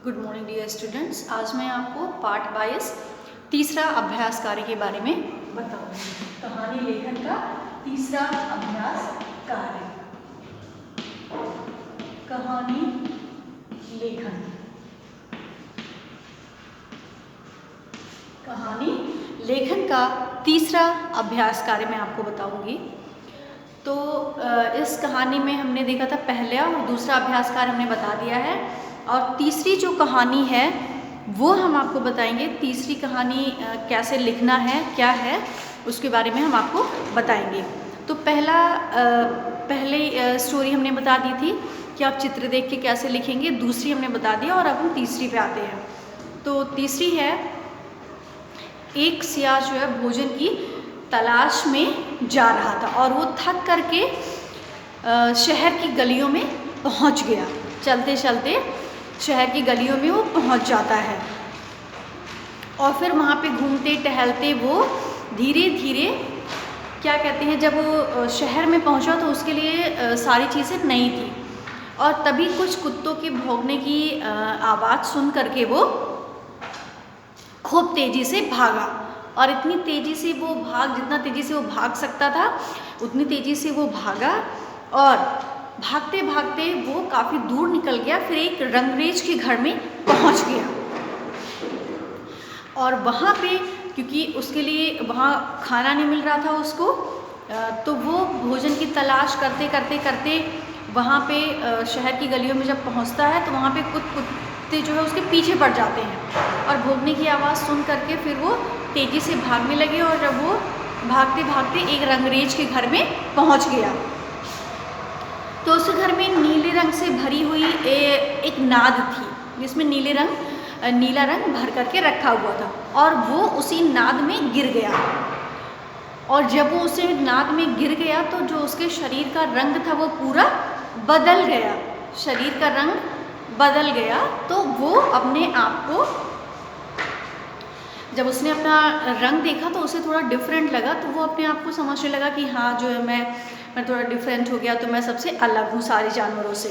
Good morning dear students. आज मैं आपको पार्ट 22 तीसरा अभ्यास कार्य के बारे में बताऊंगी। कहानी लेखन का तीसरा अभ्यास कार्य, कहानी लेखन। कहानी लेखन का तीसरा अभ्यास कार्य मैं आपको बताऊंगी। तो इस कहानी में हमने देखा था पहला और दूसरा अभ्यास कार्य हमने बता दिया है, और तीसरी जो कहानी है वो हम आपको बताएंगे। तीसरी कहानी कैसे लिखना है, क्या है, उसके बारे में हम आपको बताएंगे। तो पहले स्टोरी हमने बता दी थी कि आप चित्र देख के कैसे लिखेंगे, दूसरी हमने बता दिया और अब हम तीसरी पे आते हैं। तो तीसरी है, एक सियार जो है भोजन की तलाश में जा रहा था और वो थक करके शहर की गलियों में पहुंच गया। चलते चलते शहर की गलियों में वो पहुंच जाता है और फिर वहाँ पे घूमते टहलते वो धीरे धीरे क्या कहते हैं, जब वो शहर में पहुंचा तो उसके लिए सारी चीज़ें नई थी और तभी कुछ कुत्तों के भौंकने की आवाज़ सुन करके वो खूब तेज़ी से भागा। और इतनी तेज़ी से वो जितना तेज़ी से वो भाग सकता था उतनी तेज़ी से वो भागा और भागते भागते वो काफ़ी दूर निकल गया। फिर एक रंगरेज के घर में पहुंच गया और वहाँ पे क्योंकि उसके लिए वहाँ खाना नहीं मिल रहा था उसको, तो वो भोजन की तलाश करते करते करते वहाँ पे शहर की गलियों में जब पहुँचता है तो वहाँ पे कुत्ते जो है उसके पीछे पड़ जाते हैं और भौंकने की आवाज़ सुन करके फिर वो तेज़ी से भागने लगे और जब वो भागते भागते एक रंगरेज के घर में पहुँच गया तो उस घर में नीले रंग से भरी हुई एक नाद थी जिसमें नीला रंग भर करके रखा हुआ था और वो उसी नाद में गिर गया। और जब वो उसे नाद में गिर गया तो जो उसके शरीर का रंग था वो पूरा बदल गया। शरीर का रंग बदल गया तो वो अपने आप को, जब उसने अपना रंग देखा तो उसे थोड़ा डिफरेंट लगा, तो वो अपने आप को समझने लगा कि हाँ जो है मैं थोड़ा डिफरेंट हो गया, तो मैं सबसे अलग हूँ सारे जानवरों से।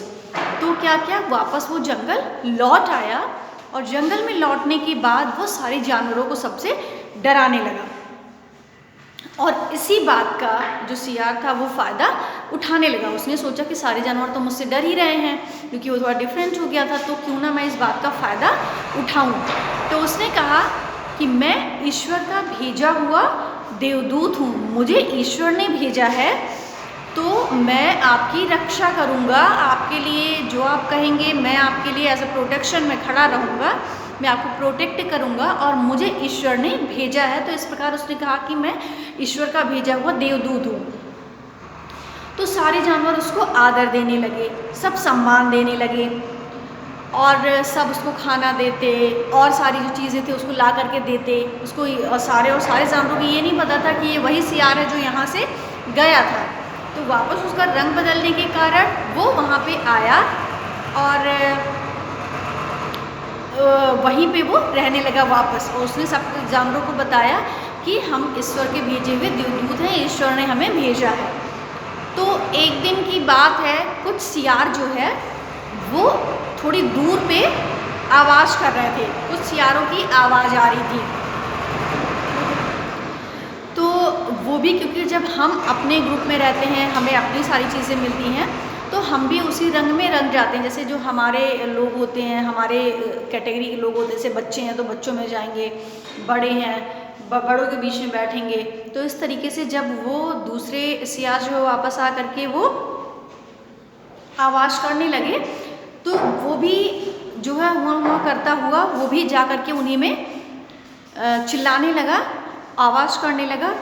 तो क्या वापस वो जंगल लौट आया और जंगल में लौटने के बाद वो सारे जानवरों को सबसे डराने लगा। और इसी बात का जो सियार था वो फ़ायदा उठाने लगा। उसने सोचा कि सारे जानवर तो मुझसे डर ही रहे हैं क्योंकि वो थोड़ा डिफरेंट हो गया था, तो क्यों ना मैं इस बात का फ़ायदा उठाऊं। तो उसने कहा कि मैं ईश्वर का भेजा हुआ देवदूत हूँ, मुझे ईश्वर ने भेजा है तो मैं आपकी रक्षा करूँगा। आपके लिए जो आप कहेंगे मैं आपके लिए एज अ प्रोटेक्शन में खड़ा रहूँगा, मैं आपको प्रोटेक्ट करूँगा और मुझे ईश्वर ने भेजा है। तो इस प्रकार उसने कहा कि मैं ईश्वर का भेजा हुआ देवदूत हूँ। तो सारे जानवर उसको आदर देने लगे, सब सम्मान देने लगे और सब उसको खाना देते और सारी जो चीज़ें थी उसको ला करके देते उसको। और सारे जानवरों को ये नहीं पता था कि ये वही सियार है जो यहाँ से गया था। तो वापस उसका रंग बदलने के कारण वो वहाँ पे आया और वहीं पे वो रहने लगा वापस। और उसने सब जानवरों को बताया कि हम ईश्वर के भेजे हुए देवदूत हैं, ईश्वर ने हमें भेजा है। तो एक दिन की बात है, कुछ सियार जो है वो थोड़ी दूर पे आवाज़ कर रहे थे, कुछ सियारों की आवाज़ आ रही थी। तो वो भी क्योंकि जब हम अपने ग्रुप में रहते हैं हमें अपनी सारी चीज़ें मिलती हैं तो हम भी उसी रंग में रंग जाते हैं। जैसे जो हमारे लोग होते हैं, हमारे कैटेगरी के लोग होते हैं, जैसे बच्चे हैं तो बच्चों में जाएंगे, बड़े हैं बड़ों के बीच में बैठेंगे। तो इस तरीके से जब वो दूसरे सियार जो वापस आ करके वो आवाज़ करने लगे तो वो भी जो है हुआ करता हुआ वो भी जा करके उन्हीं में चिल्लाने लगा, आवाज़ करने लगा।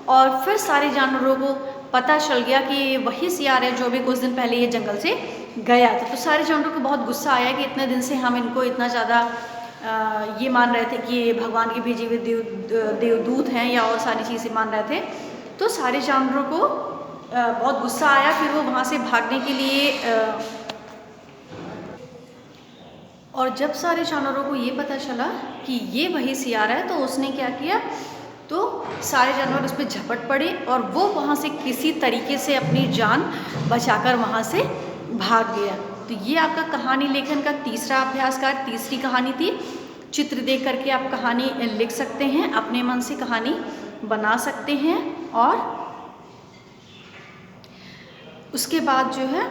और फिर सारे जानवरों को पता चल गया कि वही सियार है जो अभी कुछ दिन पहले ये जंगल से गया था। तो सारे जानवरों को बहुत गुस्सा आया कि इतने दिन से हम इनको इतना ज़्यादा ये मान रहे थे कि ये भगवान के भेजे हुए देवदूत हैं या और सारी चीज़ें मान रहे थे। तो सारे जानवरों को बहुत गुस्सा आया। फिर वो वहाँ से भागने के लिए और जब सारे जानवरों को ये पता चला कि ये वही सियार है तो उसने क्या किया, तो सारे जानवर उस पर झपट पड़े और वो वहाँ से किसी तरीके से अपनी जान बचाकर वहाँ से भाग गया। तो ये आपका कहानी लेखन का तीसरा अभ्यास का तीसरी कहानी थी। चित्र देख करके आप कहानी लिख सकते हैं, अपने मन से कहानी बना सकते हैं। और उसके बाद जो है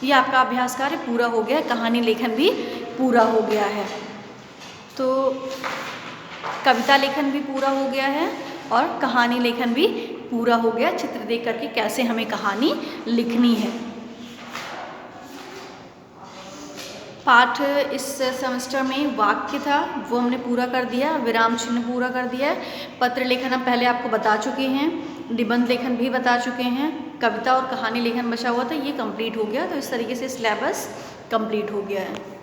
ये आपका अभ्यास कार्य पूरा हो गया, कहानी लेखन भी पूरा हो गया है। तो कविता लेखन भी पूरा हो गया है और कहानी लेखन भी पूरा हो गया, चित्र देख करके कैसे हमें कहानी लिखनी है। पाठ इस सेमेस्टर में वाक्य था वो हमने पूरा कर दिया, विराम चिन्ह पूरा कर दिया है। पत्र लेखन हम पहले आपको बता चुके हैं, निबंध लेखन भी बता चुके हैं, कविता और कहानी लेखन बचा हुआ था, ये कंप्लीट हो गया। तो इस तरीके से सिलेबस कंप्लीट हो गया है।